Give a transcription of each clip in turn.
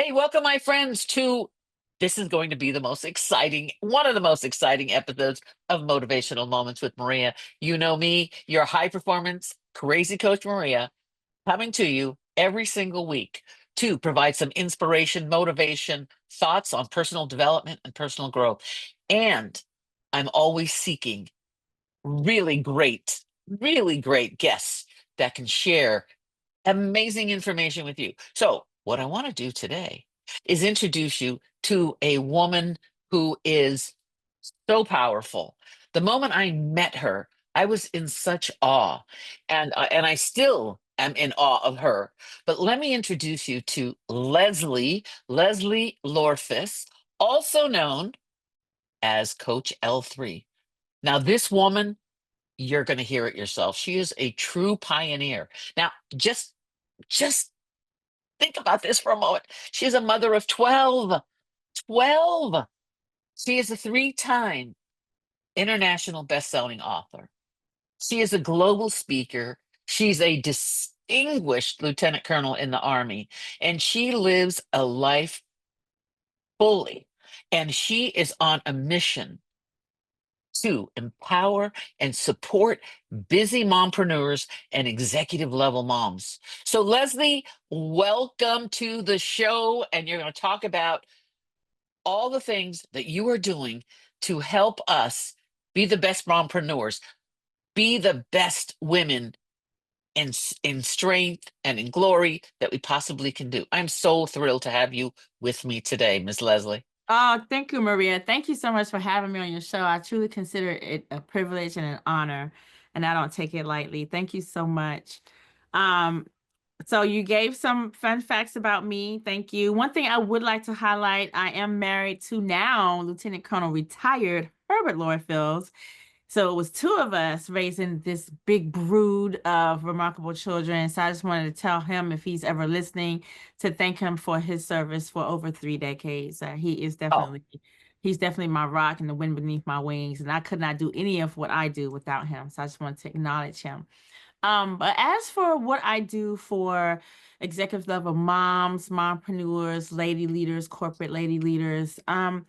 Hey, welcome, my friends, to this is going to be one of the most exciting episodes of Motivational Moments with Maria. You know me, your high performance, crazy coach Maria, coming to you every single week to provide some inspiration, motivation, thoughts on personal development and personal growth. And I'm always seeking really great, really great guests that can share amazing information with you. So, what I want to do today is introduce you to a woman who is so powerful. The moment I met her, I was in such awe, and I still am in awe of her. But let me introduce you to Leslie Lorfis, also known as Coach L3. Now, this woman, you're going to hear it yourself. She is a true pioneer. Now, just think about this for a moment. She's a mother of 12. 12. She is a three-time international best-selling author. She is a global speaker. She's a distinguished lieutenant colonel in the Army, and she lives a life fully. And she is on a mission to empower and support busy mompreneurs and executive level moms. So, Leslie, welcome to the show. And you're going to talk about all the things that you are doing to help us be the best mompreneurs, be the best women in strength and in glory that we possibly can do. I'm so thrilled to have you with me today, Miss Leslie. Oh, thank you, Maria. Thank you so much for having me on your show. I truly consider it a privilege and an honor, and I don't take it lightly. Thank you so much. Um, so you gave some fun facts about me. Thank you. One thing I would like to highlight, I am married to now Lieutenant Colonel retired Herbert Lorfils. So it was two of us raising this big brood of remarkable children. So I just wanted to tell him, if he's ever listening, to thank him for his service for over 3 decades. Oh, He's definitely my rock and the wind beneath my wings. And I could not do any of what I do without him. So I just wanted to acknowledge him. But as for what I do for executive level moms, mompreneurs, lady leaders, corporate lady leaders, I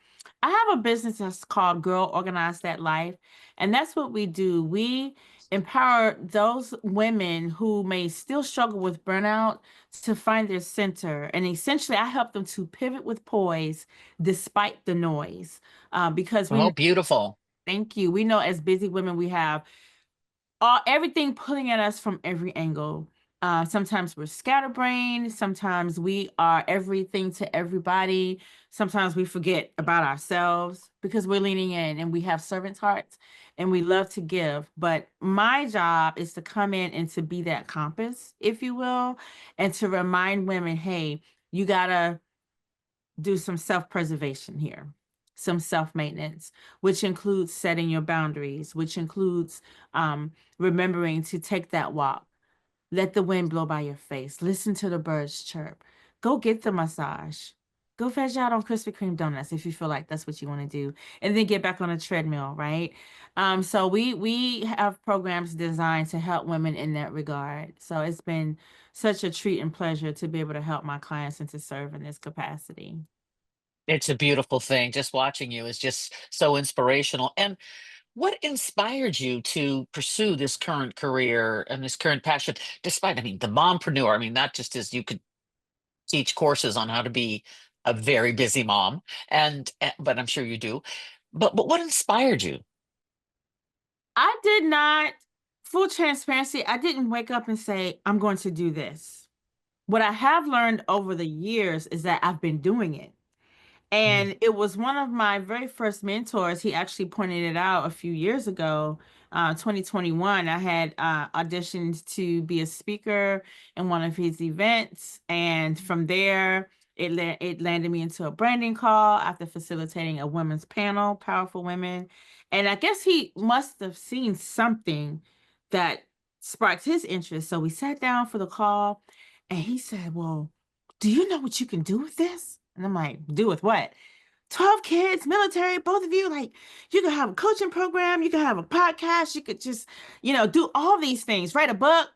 have a business that's called Girl Organize That Life. And that's what we do. We empower those women who may still struggle with burnout to find their center. And essentially, I help them to pivot with poise despite the noise. Because we oh, know, beautiful. thank you, we know as busy women, we have everything pulling at us from every angle. Sometimes we're scatterbrained. Sometimes we are everything to everybody. Sometimes we forget about ourselves because we're leaning in and we have servants' hearts and we love to give. But my job is to come in and to be that compass, if you will, and to remind women, hey, you gotta do some self-preservation here, some self-maintenance, which includes setting your boundaries, which includes remembering to take that walk, let the wind blow by your face, listen to the birds chirp, go get the massage, go veg out on Krispy Kreme donuts if you feel like that's what you want to do, and then get back on a treadmill, right? So we have programs designed to help women in that regard. So it's been such a treat and pleasure to be able to help my clients and to serve in this capacity. It's a beautiful thing. Just watching you is just so inspirational. And what inspired you to pursue this current career and this current passion, despite, I mean, the mompreneur? I mean, not just as you could teach courses on how to be a very busy mom, but I'm sure you do. But what inspired you? I did not, full transparency, I didn't wake up and say, I'm going to do this. What I have learned over the years is that I've been doing it. Mm. And it was one of my very first mentors. He actually pointed it out a few years ago, 2021. I had auditioned to be a speaker in one of his events. And from there, it landed me into a branding call after facilitating a women's panel, Powerful Women. And I guess he must have seen something that sparked his interest. So we sat down for the call and he said, well, do you know what you can do with this? And I'm like, do with what? 12 kids, military, both of you. Like, you could have a coaching program, you could have a podcast, you could just, do all these things, write a book.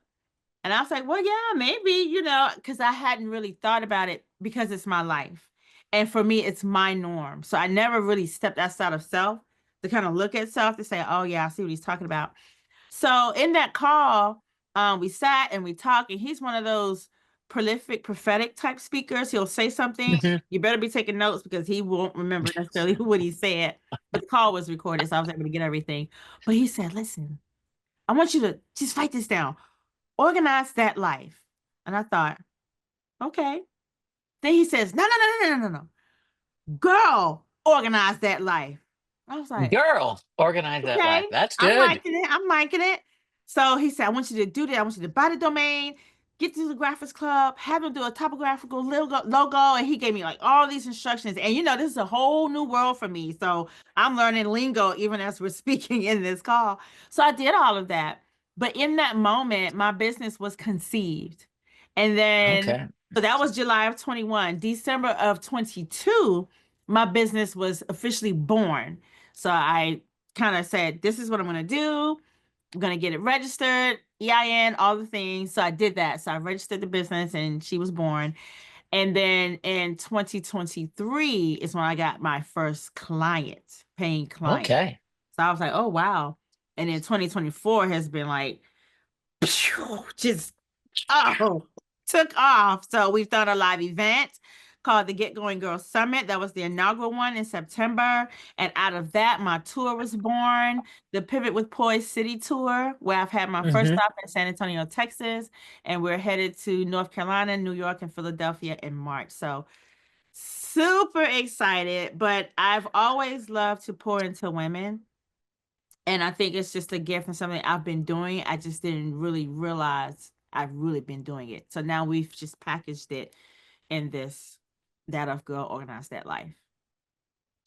And I was like, well, yeah, maybe, because I hadn't really thought about it because it's my life. And for me, it's my norm. So I never really stepped outside of self to kind of look at self to say, oh, yeah, I see what he's talking about. So in that call, we sat and we talked, and he's one of those prolific, prophetic type speakers. He'll say something. Hmm. You better be taking notes because he won't remember necessarily what he said. But the call was recorded, so I was able to get everything. But he said, listen, I want you to just write this down. Organize that life. And I thought, okay. Then he says, no, no, no, no, no, no, no. Girl, organize that life. I was like, Girl, organize that life. okay, That's I'm good. liking it. I'm liking it. So he said, I want you to do that. I want you to buy the domain, get to the graphics club, have them do a topographical logo. And he gave me like all these instructions. And this is a whole new world for me. So I'm learning lingo even as we're speaking in this call. So I did all of that. But in that moment, my business was conceived. And then, Okay. so that was July of 21. December of 22, my business was officially born. So I kind of said, this is what I'm going to do. I'm going to get it registered, EIN, all the things. So I did that. So I registered the business and she was born. And then in 2023 is when I got my first client, paying client. Okay. So I was like, oh, wow. And then 2024 has been like, just oh, took off. So we've done a live event called the Get Going Girl Summit. That was the inaugural one in September. And out of that, my tour was born, the Pivot with Poise City Tour, where I've had my first Hmm. stop in San Antonio, Texas. And we're headed to North Carolina, New York, and Philadelphia in March. So super excited. But I've always loved to pour into women. And I think it's just a gift and something I've been doing. I just didn't really realize I've really been doing it. So now we've just packaged it in this That of Girl Organize That Life.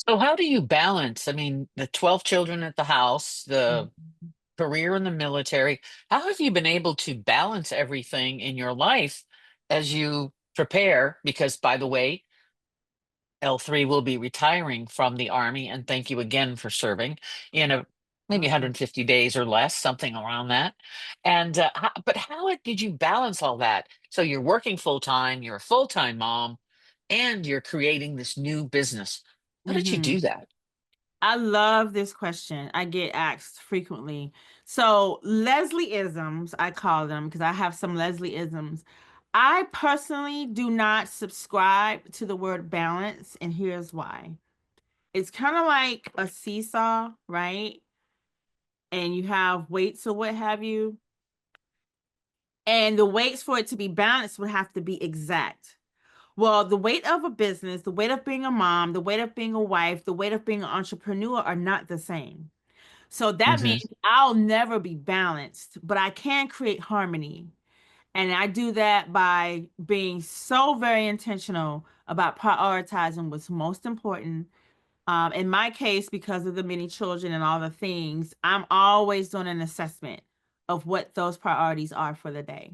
So how do you balance? I mean, the 12 children at the house, the Mhm. career in the military. How have you been able to balance everything in your life as you prepare? Because, by the way, L3 will be retiring from the Army, and thank you again for serving in maybe Awesome. 150 days or less, something around that. And but how did you balance all that? So you're working full time, you're a full time mom, and you're creating this new business. How did you do Mhm. that? I love this question. I get asked frequently. So, Leslie-isms, I call them because I have some Leslie-isms. I personally do not subscribe to the word balance, and here's why. It's kind of like a seesaw, right? And you have weights or what have you. And the weights for it to be balanced would have to be exact. Well, the weight of a business, the weight of being a mom, the weight of being a wife, the weight of being an entrepreneur are not the same. So that Hmm. means I'll never be balanced, but I can create harmony. And I do that by being so very intentional about prioritizing what's most important. In my case, because of the many children and all the things, I'm always doing an assessment of what those priorities are for the day.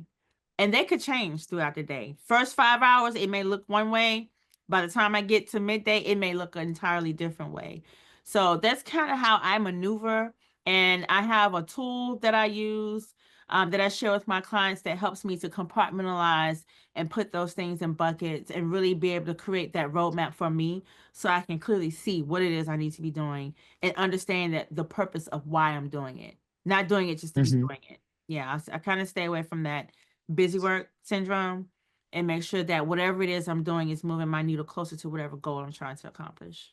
And they could change throughout the day. First 5 hours, it may look one way. By the time I get to midday, it may look an entirely different way. So that's kind of how I maneuver. And I have a tool that I use that I share with my clients that helps me to compartmentalize and put those things in buckets and really be able to create that roadmap for me so I can clearly see what it is I need to be doing and understand that the purpose of why I'm doing it, not doing it just to be Hmm. doing it. Yeah, I kind of stay away from that busy work syndrome and make sure that whatever it is I'm doing is moving my needle closer to whatever goal I'm trying to accomplish.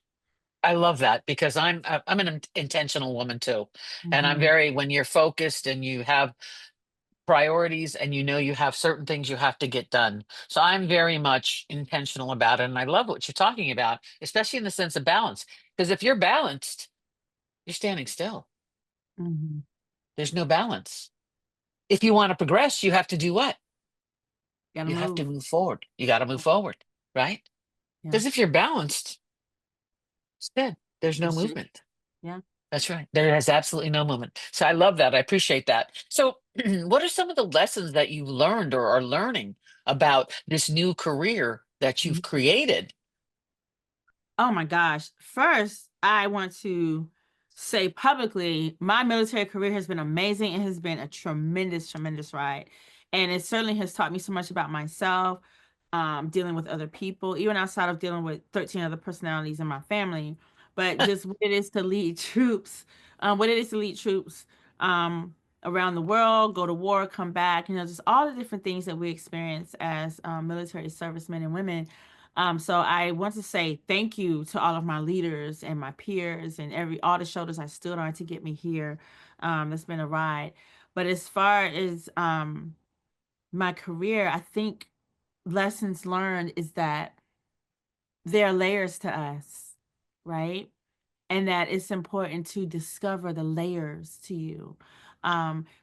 I love that because I'm an intentional woman too, and I'm Mhm. very when you're focused and you have priorities and you know you have certain things you have to get done. So I'm very much intentional about it, and I love what you're talking about, especially in the sense of balance. Because if you're balanced, you're standing still. Mhm. There's no balance. If you want to progress, you have to do what? Gotta You have to move. move forward. You got to move forward, right? Yeah. Because if you're balanced, it's good. There's no It's just, movement. yeah. That's right. There is absolutely no movement. So I love that. I appreciate that. So, what are some of the lessons that you learned or are learning about this new career that you've Mhm. created? Oh my gosh. First, I want to say publicly, my military career has been amazing. It has been a tremendous, tremendous ride. And it certainly has taught me so much about myself. dealing with other people, even outside of dealing with 13 other personalities in my family, but just what it is to lead troops, what it is to lead troops um, around the world, go to war, come back, just all the different things that we experience as military servicemen and women. So I want to say thank you to all of my leaders and my peers and all the shoulders I stood on to get me here. It's been a ride. But as far as my career, I think lessons learned is that there are layers to us, right? And that it's important to discover the layers to you,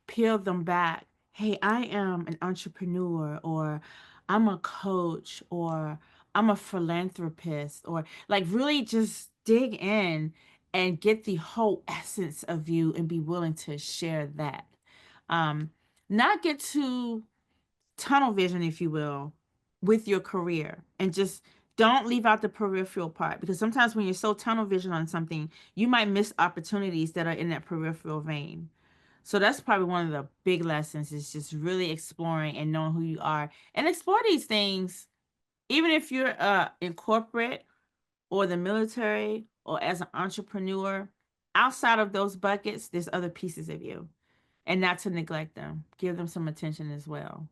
peel them back. Hey, I am an entrepreneur, or I'm a coach, or I'm a philanthropist, or like really just dig in and get the whole essence of you and be willing to share that. Um, Not get too tunnel vision, if you will, with your career, and just don't leave out the peripheral part, because sometimes when you're so tunnel vision on something, you might miss opportunities that are in that peripheral vein. So that's probably one of the big lessons, is just really exploring and knowing who you are and explore these things, even if you're in corporate or the military or as an entrepreneur. Outside of those buckets, there's other pieces of you, and not to neglect them. Give them some attention as well.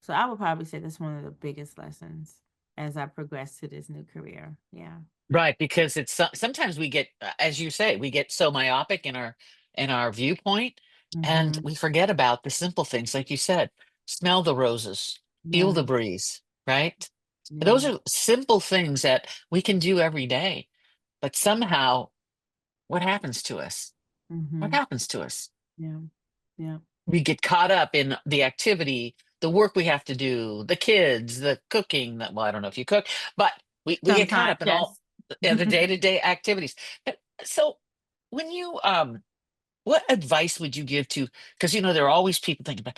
So I would probably say that's one of the biggest lessons as I progress to this new career. Yeah. Right, because sometimes we get, as you say, we get so myopic in our viewpoint, and Mm-hmm. we forget about the simple things, like you said, smell the roses, feel Yeah. the breeze, right? Yeah. Those are simple things that we can do every day, but somehow, what happens to us? What Mm-hmm. happens to us? Yeah. Yeah. We get caught up in the activity, the work we have to do, the kids, the cooking. Well, I don't know if you cook, but we get caught Sometimes, up in all yes. the day-to-day activities. So when you what advice would you give to, because there are always people thinking about,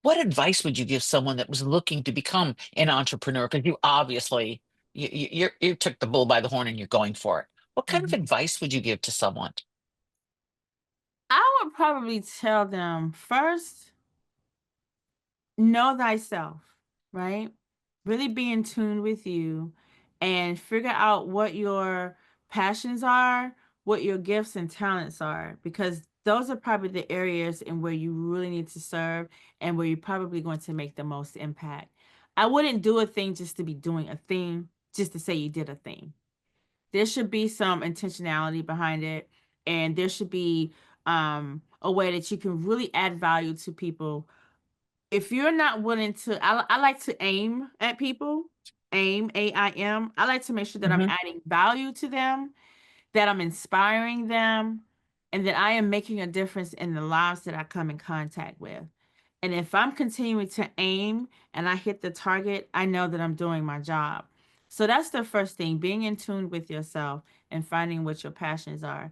what advice would you give someone that was looking to become an entrepreneur? Because you obviously you took the bull by the horn and you're going for it. What kind of Mhm. advice would you give to someone? I would probably tell them first, know thyself, right? Really be in tune with you and figure out what your passions are, what your gifts and talents are, because those are probably the areas in where you really need to serve and where you're probably going to make the most impact. I wouldn't do a thing just to be doing a thing, just to say you did a thing. There should be some intentionality behind it, and there should be a way that you can really add value to people. If you're not willing to, I like to aim at people, aim, AIM. I like to make sure that I'm Hmm. adding value to them, that I'm inspiring them, and that I am making a difference in the lives that I come in contact with. And if I'm continuing to aim and I hit the target, I know that I'm doing my job. So that's the first thing, being in tune with yourself and finding what your passions are.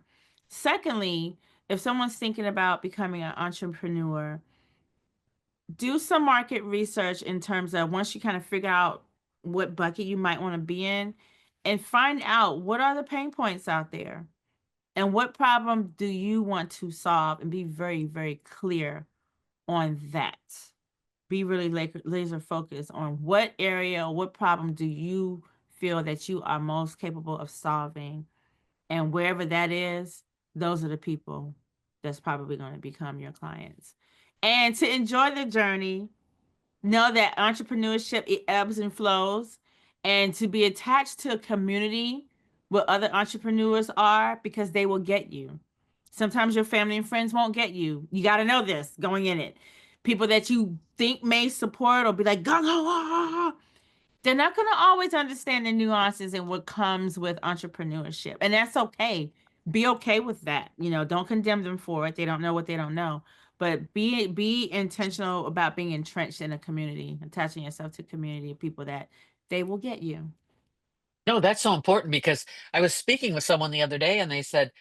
Secondly, if someone's thinking about becoming an entrepreneur, do some market research in terms of, once you kind of figure out what bucket you might want to be in, and find out what are the pain points out there and what problem do you want to solve, and be very, very clear on that. Be really laser focused on what area or what problem do you feel that you are most capable of solving. And wherever that is, those are the people that's probably going to become your clients. And to enjoy the journey, know that entrepreneurship, it ebbs and flows, and to be attached to a community where other entrepreneurs are, because they will get you. Sometimes your family and friends won't get you. You got to know this going in it. People that you think may support or be like, go, go, go, go, they're not going to always understand the nuances and what comes with entrepreneurship. And that's okay. Be okay with that. Don't condemn them for it. They don't know what they don't know. But be intentional about being entrenched in a community, attaching yourself to a community of people that they will get you. No, that's so important, because I was speaking with someone the other day and they said,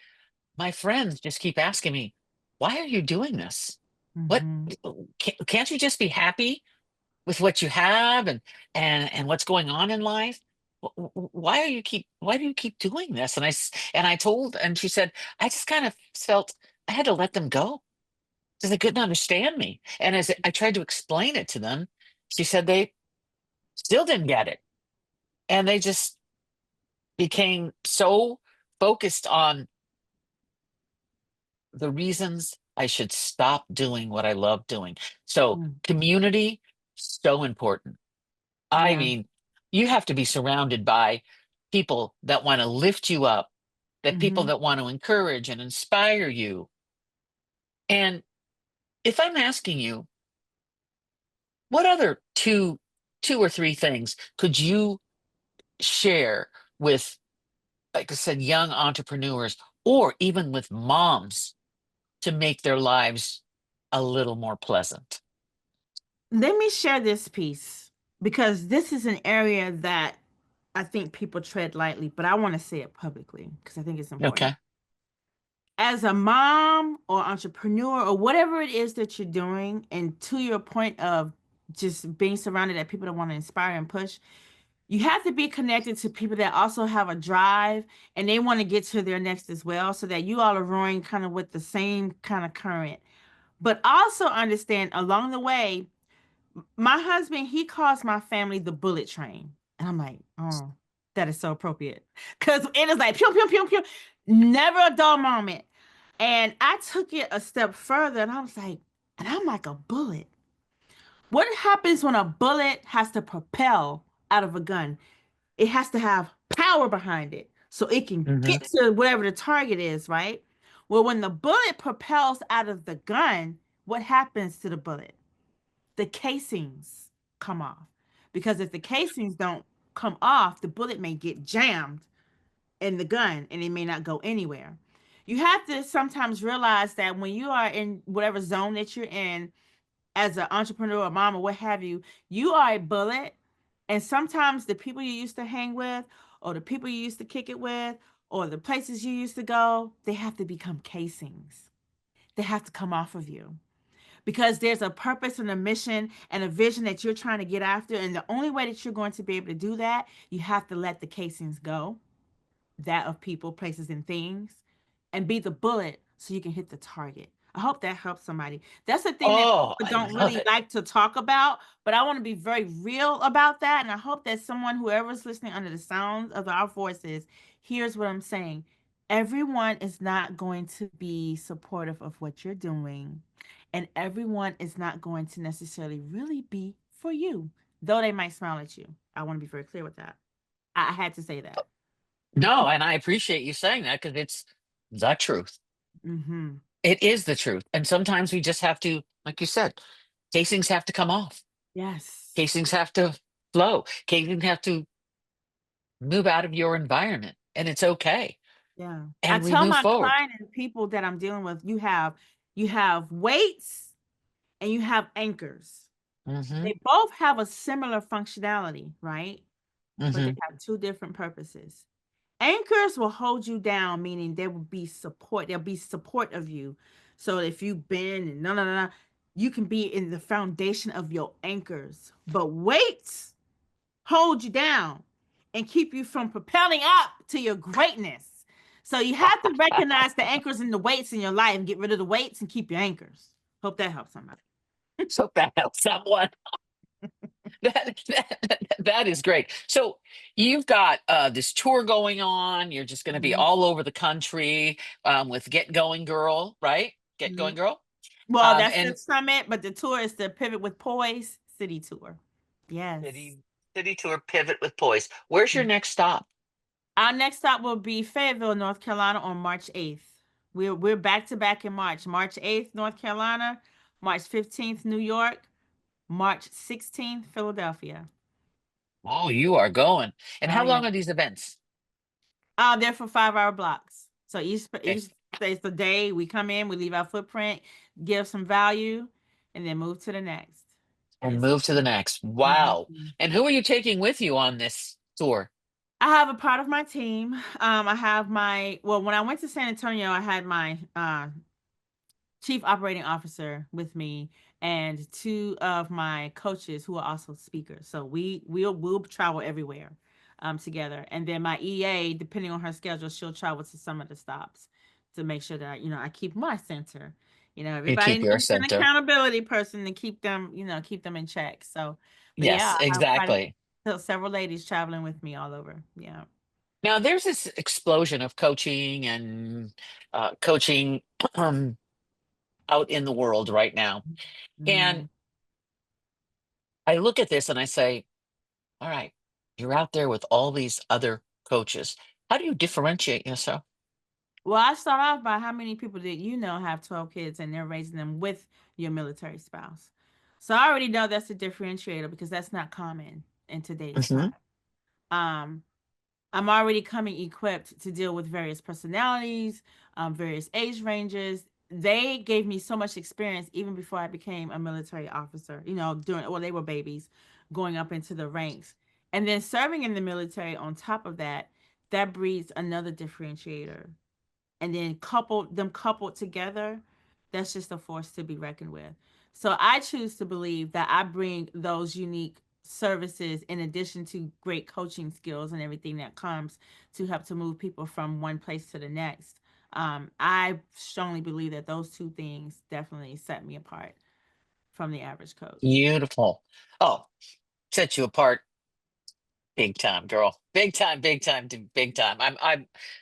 my friends just keep asking me, why are you doing this? What Mm-hmm. can't you just be happy with what you have and what's going on in life? Why do you keep doing this? And I told, and she said, I just kind of felt I had to let them go because they couldn't understand me. And as I tried to explain it to them, she said still didn't get it. And they just became so focused on the reasons I should stop doing what I love doing. So, Mm. community, so important. I Yeah. mean, you have to be surrounded by people that want to lift you up, that people Hmm. that want to encourage and inspire you. And if I'm asking you, what other two or three things could you share with, like I said, young entrepreneurs or even with moms to make their lives a little more pleasant? Let me share this piece because this is an area that I think people tread lightly, but I want to say it publicly because I think it's important. Okay. As a mom or entrepreneur or whatever it is that you're doing, and to your point of just being surrounded by people that want to inspire and push, you have to be connected to people that also have a drive and they want to get to their next as well, so that you all are rowing kind of with the same kind of current. But also understand along the way, my husband, he calls my family the bullet train. And I'm like, oh, that is so appropriate. Because it is like pew, pew, pew, pew. Never a dull moment. And I took it a step further and I was like, and I'm like a bullet. What happens when a bullet has to propel out of a gun? It has to have power behind it so it can Hmm. get to whatever the target is, right? Well, when the bullet propels out of the gun, what happens to the bullet? The casings come off. Because if the casings don't come off, the bullet may get jammed in the gun and it may not go anywhere. You have to sometimes realize that when you are in whatever zone that you're in as an entrepreneur or mom or what have you, you are a bullet. And sometimes the people you used to hang with, or the people you used to kick it with, or the places you used to go, they have to become casings. They have to come off of you because there's a purpose and a mission and a vision that you're trying to get after. And the only way that you're going to be able to do that, you have to let the casings go, that of people, places, and things, and be the bullet so you can hit the target. I hope that helps somebody. That's the thing that Oh, people I don't love really it. like to talk about, but I want to be very real about that. And I hope that someone, whoever's listening under the sound of our voices, hears what I'm saying. Everyone is not going to be supportive of what you're doing, and everyone is not going to necessarily really be for you, though they might smile at you. I want to be very clear with that. I had to say that. No, and I appreciate you saying that because it's the truth. Hmm. It is the truth. And sometimes we just have to, like you said, casings have to come off. Yes. Casings have to flow. Casings have to move out of your environment. And it's okay. Yeah. I And we tell move my forward. client and people that I'm dealing with, you have weights and you have anchors. Hmm. They both have a similar functionality, right? But they Hmm. have two different purposes. Anchors will hold you down, meaning there will be support. There'll be support of you. So if you bend and no, you can be in the foundation of your anchors. But weights hold you down and keep you from propelling up to your greatness. So you have to recognize the anchors and the weights in your life and get rid of the weights and keep your anchors. Hope that helps somebody. So that helps someone. That is great. So you've got this tour going on. You're just going to be Mhm. all over the country with Get Going Girl, right? Get Going Mhm. Girl. Well, that's the And summit, but the tour is the Pivot with Poise City Tour. Yes. city, city tour pivot with poise. Where's your next stop? Our next stop will be Fayetteville, North Carolina on March 8th. We're back to back in March. March 8th, North Carolina, March 15th, New York, March 16th, Philadelphia. Oh, you are going. And Oh how yeah. long are these events? They're for 5 hour blocks. So Okay. each space a day, we come in, we leave our footprint, give some value, and then move to the next. And Yes. move to the next. Wow. Mhm. And who are you taking with you on this tour? I have a part of my team. I have when I went to San Antonio, I had my chief operating officer with me and two of my coaches who are also speakers. So we'll travel everywhere together. And then my EA, depending on her schedule, she'll travel to some of the stops to make sure that I keep my center. You Everybody keep your needs an center. accountability person to keep them in check. So, but yeah, Yes, I have quite a exactly. So several ladies traveling with me all over. Yeah. Now there's this explosion of coaching and coaching out in the world right now. And Mhm. I look at this and I say, all right, you're out there with all these other coaches. How do you differentiate yourself? Well, I start off by how many people that you know have 12 kids and they're raising them with your military spouse. So I already know that's a differentiator because that's not common in today's Hmm. time. Um, I'm already coming equipped to deal with various personalities, various age ranges. They gave me so much experience even before I became a military officer, during, well, they were babies going up into the ranks. And then serving in the military on top of that, that breeds another differentiator, and then coupled together, that's just a force to be reckoned with. So I choose to believe that I bring those unique services in addition to great coaching skills and everything that comes to help to move people from one place to the next. I strongly believe that those two things definitely set me apart from the average coach. Beautiful. Oh, set you apart big time, girl. Big time, big time, big time.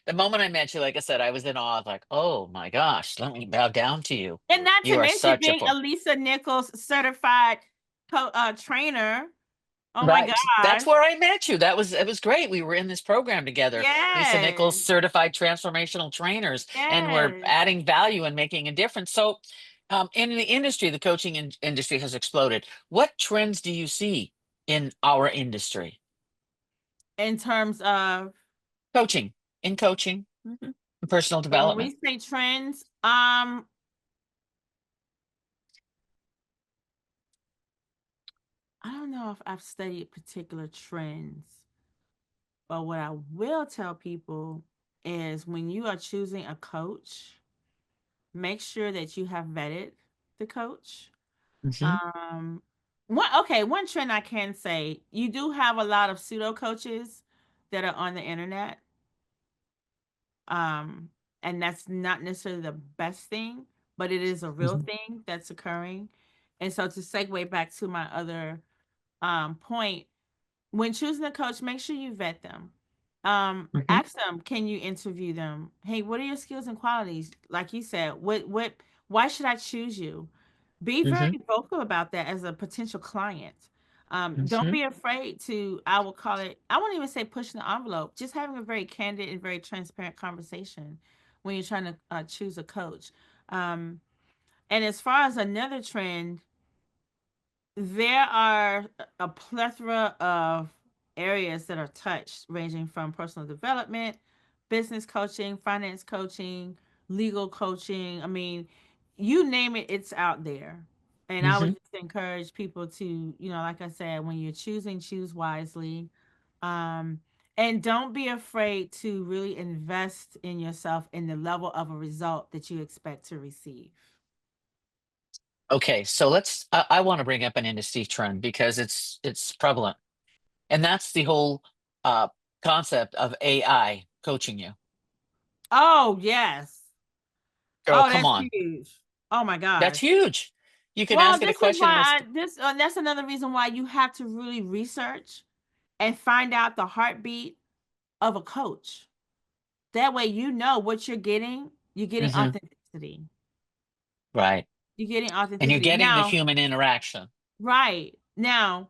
The moment I met you, like I said, I was in awe. I was like, oh my gosh, let me bow down to you. And not to You are mention such a being a Lisa Nichols certified trainer. Oh my right. That's gosh. where I met you. It was great. We were in this program together. Lisa Nichols, Yes. certified transformational trainers, and we're Yes. adding value and making a difference. So, in the industry, the coaching industry has exploded. What trends do you see in our industry? In terms of Coaching, in coaching, personal well, when development. we say trends, I don't know if I've studied particular trends, but what I will tell people is when you are choosing a coach, make sure that you have vetted the coach. Hmm. Um, one trend I can say, you do have a lot of pseudo coaches that are on the internet. Um, and that's not necessarily the best thing, but it is a real Hmm. thing that's occurring. And so to segue back to my other point, when choosing a coach, make sure you vet them. Hmm. Ask them, can you interview them? Hey, what are your skills and qualities? Like you said, why should I choose you? Be very Hmm. vocal about that as a potential client. Don't Hmm. be afraid to, I will call it, I won't even say pushing the envelope, just having a very candid and very transparent conversation when you're trying to choose a coach. Um, and as far as another trend, there are a plethora of areas that are touched, ranging from personal development, business coaching, finance coaching, legal coaching. I mean, you name it, it's out there. And I would Hmm. just encourage people to, like I said, when you're choosing, choose wisely. Um, and don't be afraid to really invest in yourself in the level of a result that you expect to receive. Okay, so I want to bring up an industry trend because it's prevalent, and that's the whole uh, concept of AI coaching you. Oh, yes. Girl, Oh, come that's on, huge. Oh my that's gosh. huge. You can Well, ask it a this is question and why that's another reason why you have to really research and find out the heartbeat of a coach. That way you know what you're getting. You're getting Mhm, authenticity. right, You're getting and you're authenticity. getting the Now, human interaction. right. Now,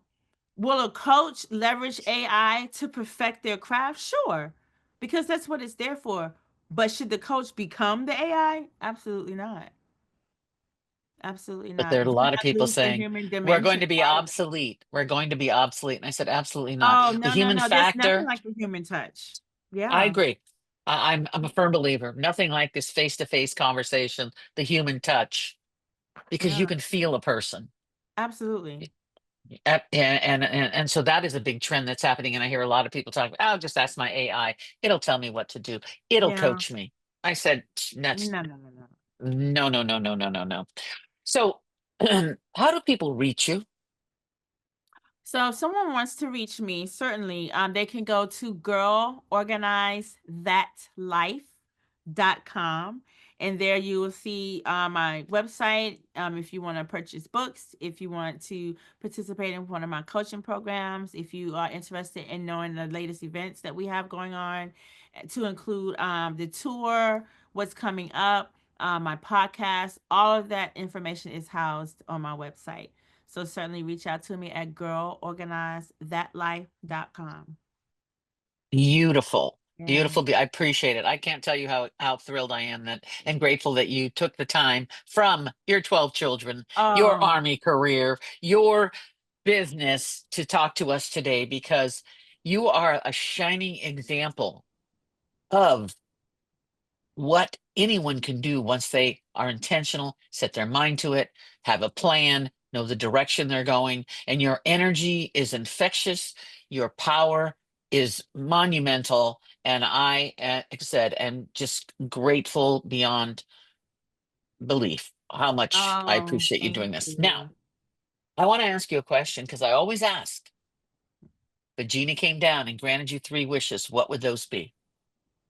will a coach leverage AI to perfect their craft? Sure. Because that's what it's there for. But should the coach become the AI? Absolutely not. Absolutely But there are not. a Do lot of not people lose the saying human we're going dimension to be part of it. obsolete. We're going to be obsolete, and I said absolutely not. Oh, The no, no, human no. There's nothing factor. like the human touch. I Yeah. agree. I'm a firm believer. Nothing like this face to face conversation, the human touch, because you Yeah. can feel a person. Absolutely. And so that is a big trend that's happening. And I hear a lot of people talking, oh, just ask my AI. It'll tell me what to do. It'll Yeah. coach me. I said, that's No, no, no, no. no, no, no, no, no, no, no. So how do people reach you? So if someone wants to reach me, certainly they can go to girlorganizethatlife.com. And there you will see my website if you want to purchase books, if you want to participate in one of my coaching programs, if you are interested in knowing the latest events that we have going on, to include the tour, what's coming up, my podcast. All of that information is housed on my website. So certainly reach out to me at girlorganizethatlife.com. Beautiful. Yeah. Beautiful. I appreciate it. I can't tell you how thrilled I am that and grateful that you took the time from your 12 children, your Oh, Army career, your business to talk to us today because you are a shining example of what anyone can do once they are intentional, set their mind to it, have a plan, know the direction they're going, and your energy is infectious, your power is monumental. And I, like I said, am just grateful beyond belief how much I oh, appreciate you thank doing this. Now, you. I want to ask you a question because I always ask, but Genie came down and granted you three wishes. What would those be?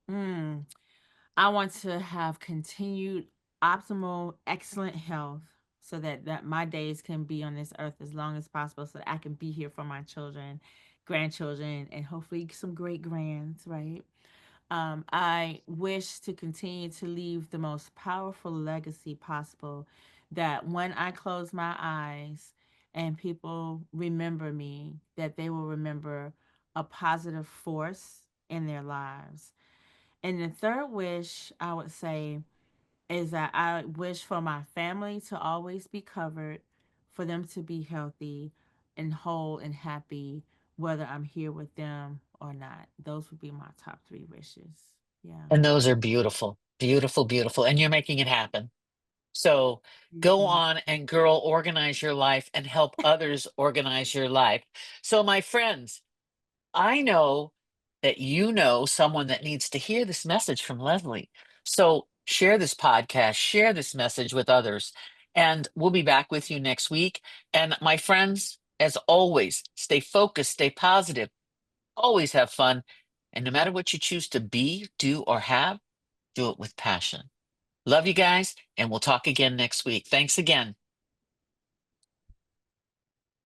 Mm. I want to have continued optimal, excellent health so that my days can be on this earth as long as possible so that I can be here for my children, grandchildren, and hopefully some great grands, right? I wish to continue to leave the most powerful legacy possible that when I close my eyes and people remember me, that they will remember a positive force in their lives. And the third wish I would say is that I wish for my family to always be covered, for them to be healthy and whole and happy, whether I'm here with them or not. Those would be my top three wishes. Yeah. And those are beautiful, beautiful, beautiful. And you're making it happen. So Thank go you. on and girl, organize your life and help others organize your life. So, my friends, I know that you know someone that needs to hear this message from Leslie. So share this podcast, share this message with others, and we'll be back with you next week. And my friends, as always, stay focused, stay positive, always have fun. And no matter what you choose to be, do, or have, do it with passion. Love you guys, and we'll talk again next week. Thanks again.